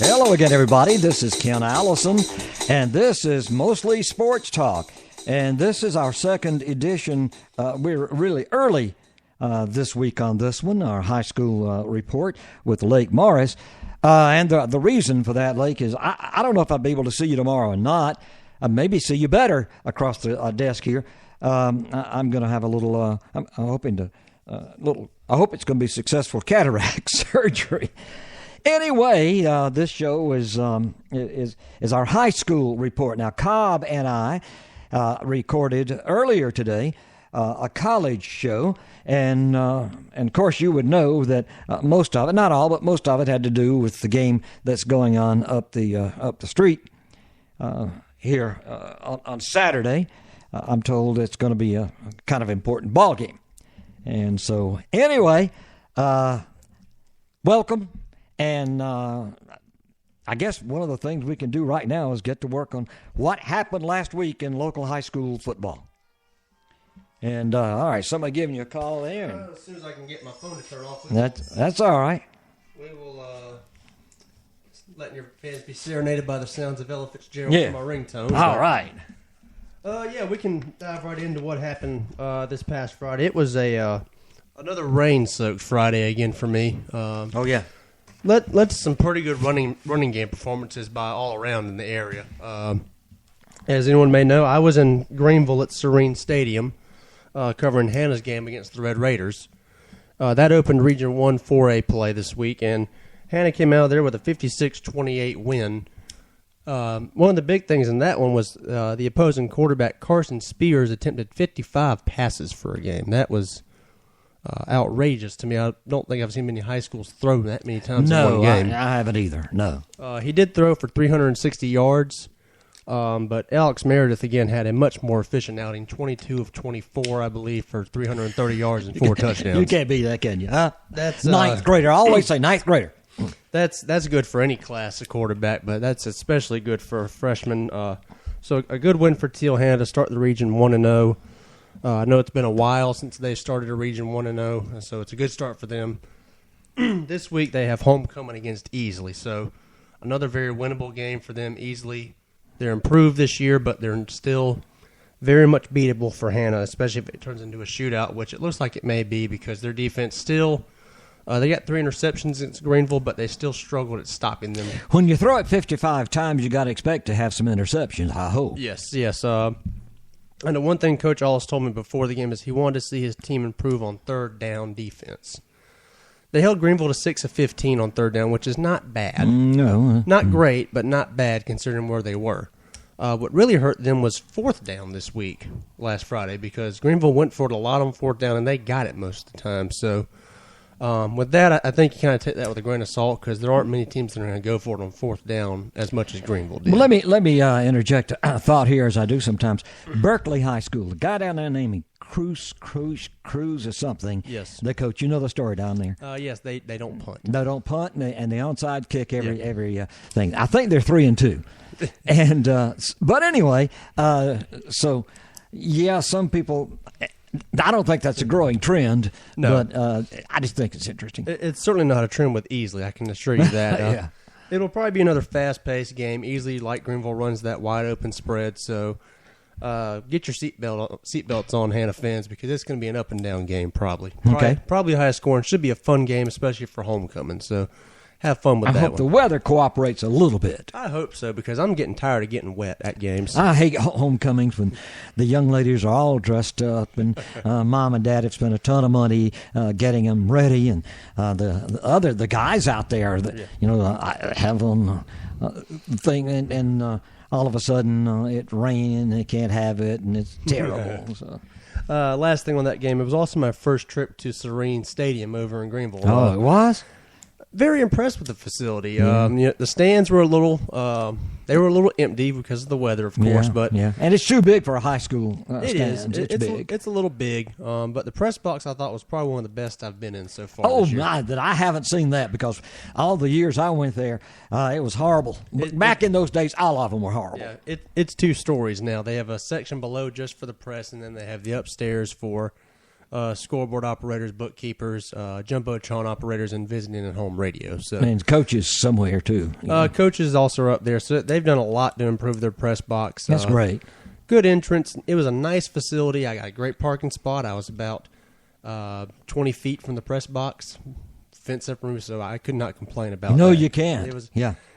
Hello again, everybody. This is Ken Allison, and this is Mostly Sports Talk. And this is our second edition. We're really early this week on this one, our high school report with Lake Morris. And the reason for that, Lake, is I don't know if I'll be able to see you tomorrow or not. Maybe see you better across the desk here. I'm going to have a little. I'm hoping to I hope it's going to be successful cataract surgery. Anyway, this show is our high school report. Now, Cobb and I recorded earlier today a college show, and of course you would know that most of it, not all, but most of it had to do with the game that's going on up the street here on Saturday. I'm told it's going to be a kind of important ball game, and so anyway, welcome. And I guess one of the things we can do right now is get to work on what happened last week in local high school football. And, all right, somebody giving you a call there. As soon as I can get my phone to turn off. That's all right. We will letting your fans be serenaded by the sounds of Ella Fitzgerald from my ringtone. All right. Yeah, we can dive right into what happened this past Friday. It was another rain-soaked Friday again for me. Oh, yeah. Led to some pretty good running game performances by all around in the area. As anyone may know, I was in Greenville at Serene Stadium covering Hannah's game against the Red Raiders. That opened Region 1 4A play this week, and Hannah came out of there with a 56-28 win. One of the big things in that one was the opposing quarterback, Carson Spears, attempted 55 passes for a game. That was outrageous to me. I don't think I've seen many high schools throw that many times in one game. No, I haven't either. No. He did throw for 360 yards, but Alex Meredith, again, had a much more efficient outing, 22 of 24, I believe, for 330 yards and 4 touchdowns. You can't beat that, can you? Huh? That's ninth grader. I always say ninth grader. That's good for any class of quarterback, but that's especially good for a freshman. So a good win for Teal Hannah to start the region 1-0. I know it's been a while since they started a Region 1-0, so it's a good start for them. This week they have homecoming against Easley, so another very winnable game for them. Easley, they're improved this year, but they're still very much beatable for Hannah, especially if it turns into a shootout, which it looks like it may be because their defense still they got 3 interceptions against Greenville, but they still struggled at stopping them. When you throw it 55 times, you got to expect to have some interceptions, I hope. Yes. And the one thing Coach Allis told me before the game is he wanted to see his team improve on third down defense. They held Greenville to 6 of 15 on third down, which is not bad. No. Not great, but not bad considering where they were. What really hurt them was fourth down this week, last Friday, because Greenville went for it a lot on fourth down, and they got it most of the time. So with that, I think you kind of take that with a grain of salt because there aren't many teams that are going to go for it on fourth down as much as Greenville did. Well, let me interject a thought here, as I do sometimes. Berkeley High School, the guy down there named Cruz or something. Yes. The coach, you know the story down there. Yes, they don't punt. They don't punt, and the onside kick every thing. I think they're 3-2. And but anyway, so yeah, some people. I don't think that's a growing trend, but I just think it's interesting. It's certainly not a trend with Easley, I can assure you that. Yeah. It'll probably be another fast-paced game. Easley, like Greenville, runs that wide-open spread, so get your seatbelts on, Hannah fans, because it's going to be an up-and-down game probably. Okay. Probably high-scoring. Should be a fun game, especially for homecoming, so have fun with that one. I hope the weather cooperates a little bit. I hope so, because I'm getting tired of getting wet at games. I hate homecomings when the young ladies are all dressed up, and mom and dad have spent a ton of money getting them ready, and the guys out there, have on thing, and all of a sudden it's raining, and they can't have it, and it's terrible. So. Last thing on that game, it was also my first trip to Serene Stadium over in Greenville. Oh, it was? Very impressed with the facility. The stands were a little empty because of the weather, of course. But and it's too big for a high school. It is. It's big. It's a little big. But the press box I thought was probably one of the best I've been in so far. Oh this year. my! That I haven't seen that because all the years I went there, it was horrible. Back in those days, all of them were horrible. Yeah, it's 2 stories now. They have a section below just for the press, and then they have the upstairs for scoreboard operators, bookkeepers, jumbotron operators, and visiting at home radio. So, and coaches somewhere too. Coaches also are up there, so they've done a lot to improve their press box. That's great. Good entrance. It was a nice facility. I got a great parking spot. I was about 20 feet from the press box, fence up room, so I could not complain about that. You can't.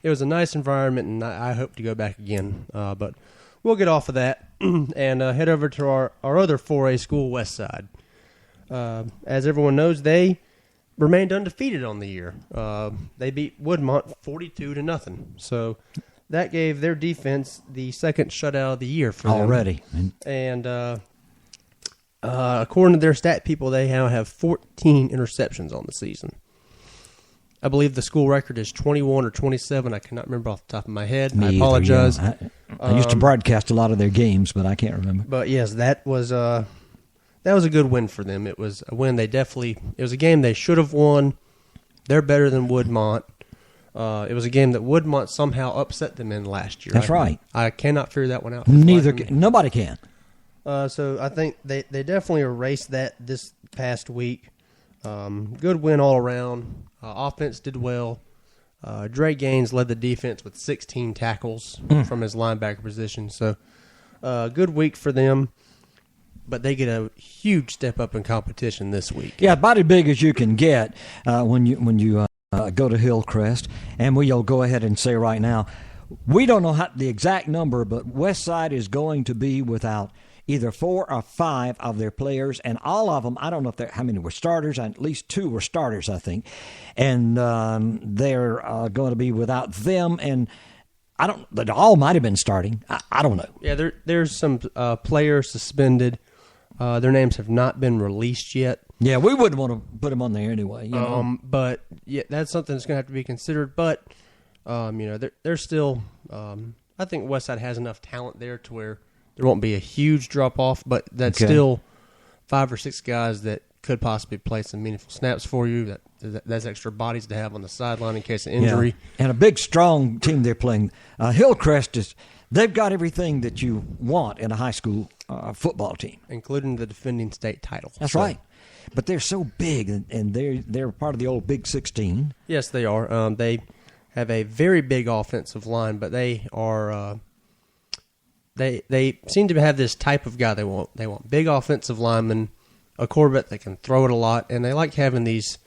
It was a nice environment, and I hope to go back again. But we'll get off of that and head over to our other 4A school, Westside. As everyone knows, they remained undefeated on the year. They beat Woodmont 42-0. So that gave their defense the second shutout of the year for them. Already. And according to their stat people, they now have 14 interceptions on the season. I believe the school record is 21 or 27. I cannot remember off the top of my head. I apologize. I used to broadcast a lot of their games, but I can't remember. But yes, that was a good win for them. It was a win it was a game they should have won. They're better than Woodmont. It was a game that Woodmont somehow upset them in last year. That's right. I cannot figure that one out. Nobody can. So I think they definitely erased that this past week. Good win all around. Offense did well. Dre Gaines led the defense with 16 tackles from his linebacker position. So good week for them. But they get a huge step up in competition this week. Yeah, about as big as you can get when you go to Hillcrest. And we'll go ahead and say right now, we don't know the exact number, but Westside is going to be without either 4 or 5 of their players, and all of them, I don't know how many were starters, at least 2 were starters, I think. And they're going to be without them, and they all might have been starting. I don't know. Yeah, there's some players suspended. Their names have not been released yet. Yeah, we wouldn't want to put them on there anyway. You know? But yeah, that's something that's going to have to be considered. But they're still. I think Westside has enough talent there to where there won't be a huge drop off. But that's still 5 or 6 guys that could possibly play some meaningful snaps for you. That's extra bodies to have on the sideline in case of injury. Yeah. And a big, strong team they're playing. Hillcrest they've got everything that you want in a high school football team, including the defending state title. That's right. But they're so big, and they're part of the old Big 16. Yes, they are. They have a very big offensive line, but they are they seem to have this type of guy they want. They want big offensive linemen, a quarterback that can throw it a lot, and they like having these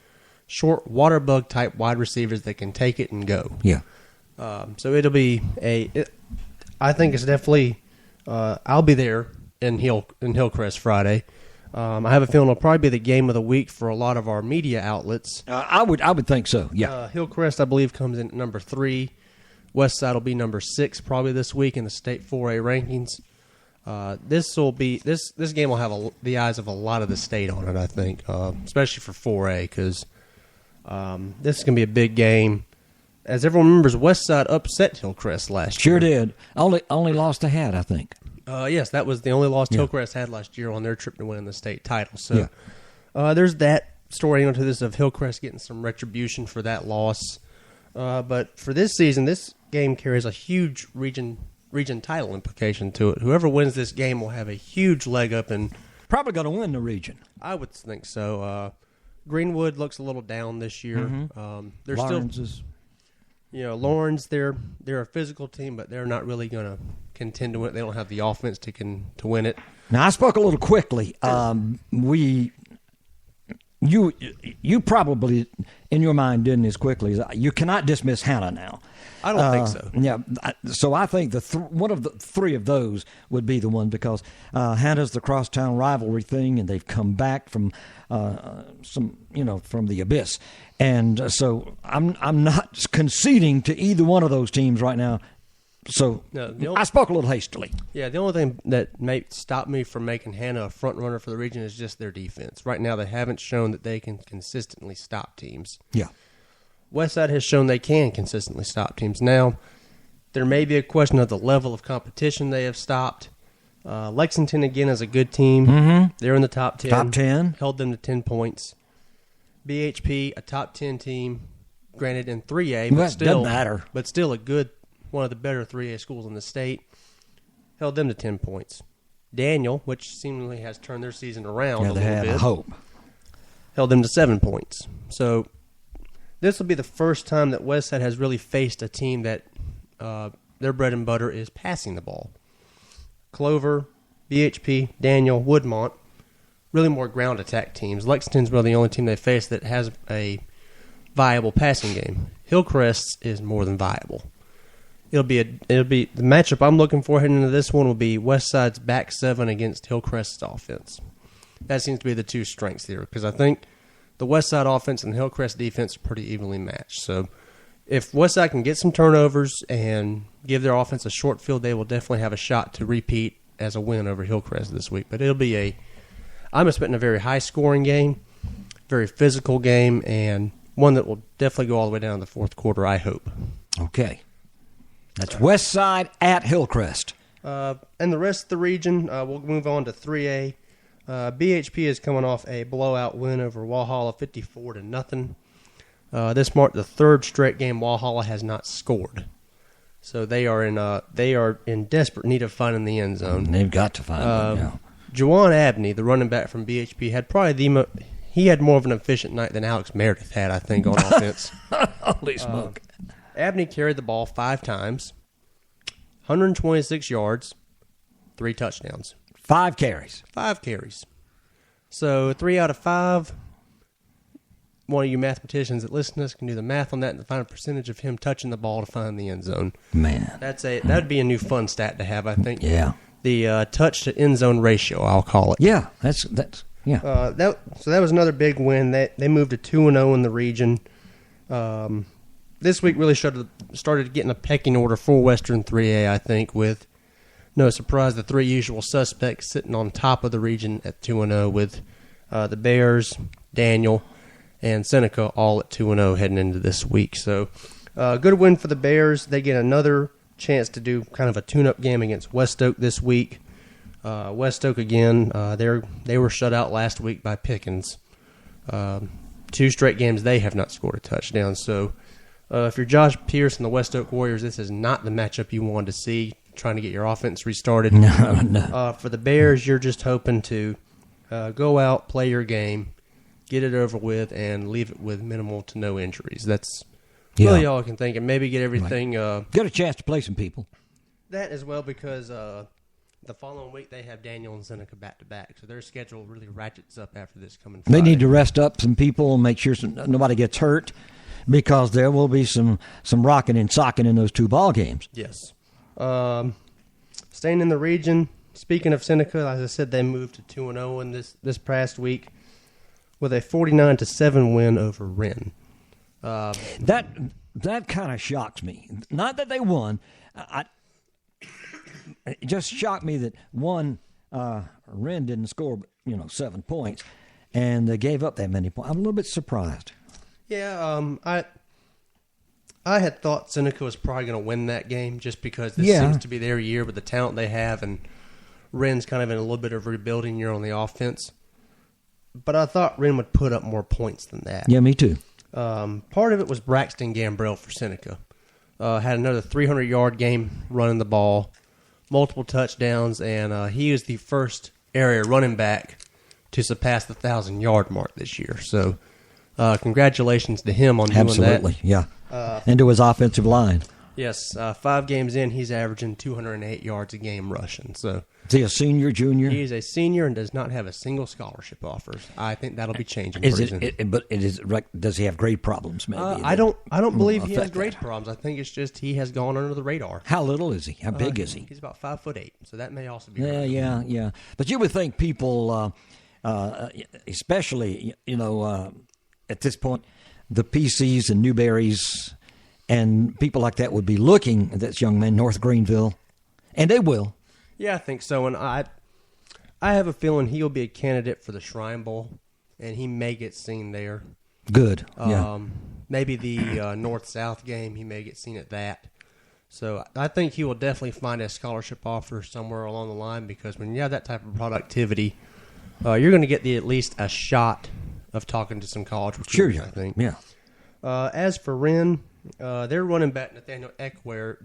short water bug type wide receivers that can take it and go. Yeah. So it'll be I think it's definitely. I'll be there in Hillcrest Friday. I have a feeling it'll probably be the game of the week for a lot of our media outlets. I would think so. Yeah. Hillcrest, I believe, comes in at number 3. Westside will be number 6 probably this week in the state 4A rankings. This game will have the eyes of a lot of the state on it, I think, especially for 4A because this is going to be a big game. As everyone remembers, Westside upset Hillcrest last year. Sure did. Only lost a hat, I think. Yes, that was the only loss Hillcrest had last year on their trip to winning the state title. So there's that story onto this of Hillcrest getting some retribution for that loss. But for this season, this game carries a huge region title implication to it. Whoever wins this game will have a huge leg up and probably going to win the region. I would think so. Greenwood looks a little down this year. They're Lawrence still, Lawrence. They're a physical team, but they're not really going to contend to win it. They don't have the offense to win it. Now I spoke a little quickly. You probably in your mind didn't as quickly as you cannot dismiss Hannah now. I don't think so. Yeah, so I think one of the 3 of those would be the one because Hannah's the crosstown rivalry thing, and they've come back from from the abyss, and so I'm not conceding to either one of those teams right now. So I spoke a little hastily. Yeah, the only thing that may stop me from making Hannah a front runner for the region is just their defense. Right now, they haven't shown that they can consistently stop teams. Yeah. Westside has shown they can consistently stop teams. Now, there may be a question of the level of competition they have stopped. Lexington, again, is a good team. Mm-hmm. They're in the top 10. Top 10. Held them to 10 points. BHP, a top 10 team, granted in 3A, but still doesn't matter. But still one of the better 3A schools in the state. Held them to 10 points. Daniel, which seemingly has turned their season around Yeah, a they little have bit. a hope. Held them to 7 points. So this will be the first time that Westside has really faced a team that their bread and butter is passing the ball. Clover, BHP, Daniel, Woodmont, really more ground attack teams. Lexington's really the only team they face that has a viable passing game. Hillcrest is more than viable. It'll be the matchup I'm looking for heading into this one will be Westside's back seven against Hillcrest's offense. That seems to be the two strengths here because I think the Westside offense and Hillcrest defense are pretty evenly matched. So if Westside can get some turnovers and give their offense a short field, they will definitely have a shot to repeat as a win over Hillcrest this week. But it'll be I'm expecting a very high-scoring game, very physical game, and one that will definitely go all the way down to the fourth quarter, I hope. Okay. That's Westside at Hillcrest. And the rest of the region, we'll move on to 3A. BHP is coming off a blowout win over Walhalla 54-0. This marked the third straight game Walhalla has not scored. So they are in desperate need of finding the end zone. They've got to find one now. Juwan Abney, the running back from BHP, had probably he had more of an efficient night than Alex Meredith had, I think, on offense. Holy smoke. Abney carried the ball 5 times, 126 yards, 3 touchdowns. 5 carries. 5 carries. So 3 out of 5. One of you mathematicians that listen to this can do the math on that and find a percentage of him touching the ball to find the end zone. Man. That'd be a new fun stat to have, I think. Yeah. The touch to end zone ratio, I'll call it. Yeah, that's yeah. So that was another big win. They moved to 2-0 in the region. This week really started getting a pecking order for Western 3A, I think, with no surprise the 3 usual suspects sitting on top of the region at 2-0 with the Bears, Daniel, and Seneca all at 2-0 heading into this week. So good win for the Bears. They get another chance to do kind of a tune-up game against West Oak this week. West Oak again, they were shut out last week by Pickens. 2 straight games they have not scored a touchdown. So if you're Josh Pierce and the West Oak Warriors, this is not the matchup you wanted to see, trying to get your offense restarted. No. For the Bears, you're just hoping to go out, play your game, get it over with, and leave it with minimal to no injuries. That's really all I can think, and maybe get everything. Get a chance to play some people. That as well, because the following week they have Daniel and Seneca back-to-back, so their schedule really ratchets up after this coming Friday. They need to rest up some people and make sure nobody gets hurt because there will be some rocking and socking in those 2 ball games. Yes. Staying in the region, speaking of Seneca, as I said, they moved to 2-0 in this past week with a 49-7 win over Wren. That kind of shocks me. Not that they won. It just shocked me that Wren didn't score 7 points, and they gave up that many points. I'm a little bit surprised. Yeah, I had thought Seneca was probably going to win that game just because this seems to be their year with the talent they have, and Wren's kind of in a little bit of rebuilding year on the offense. But I thought Wren would put up more points than that. Yeah, me too. Part of it was Braxton Gambrell for Seneca. Had another 300-yard game running the ball, multiple touchdowns, and he is the first area running back to surpass the 1,000-yard mark this year. So congratulations to him on doing that. Absolutely, yeah. And to his offensive line. Yes, 5 games in, he's averaging 208 yards a game rushing. So is he a senior, junior? He is a senior and does not have a single scholarship offer. I think that'll be changing pretty soon. Does he have grade problems? Maybe I don't believe he has grade problems. I think it's just he has gone under the radar. How little is he? How big is he? He's about 5'8", so that may also be. Yeah. But you would think people, especially at this point, the PCs and Newberries and people like that would be looking at this young man, North Greenville, and they will. Yeah, I think so, and I have a feeling he'll be a candidate for the Shrine Bowl, and he may get seen there. Good. Maybe the North-South game, he may get seen at that. So I think he will definitely find a scholarship offer somewhere along the line because when you have that type of productivity, you're going to get at least a shot of talking to some college recruiters, I think. Yeah. As for Wren, their running back, Nathaniel Eckware,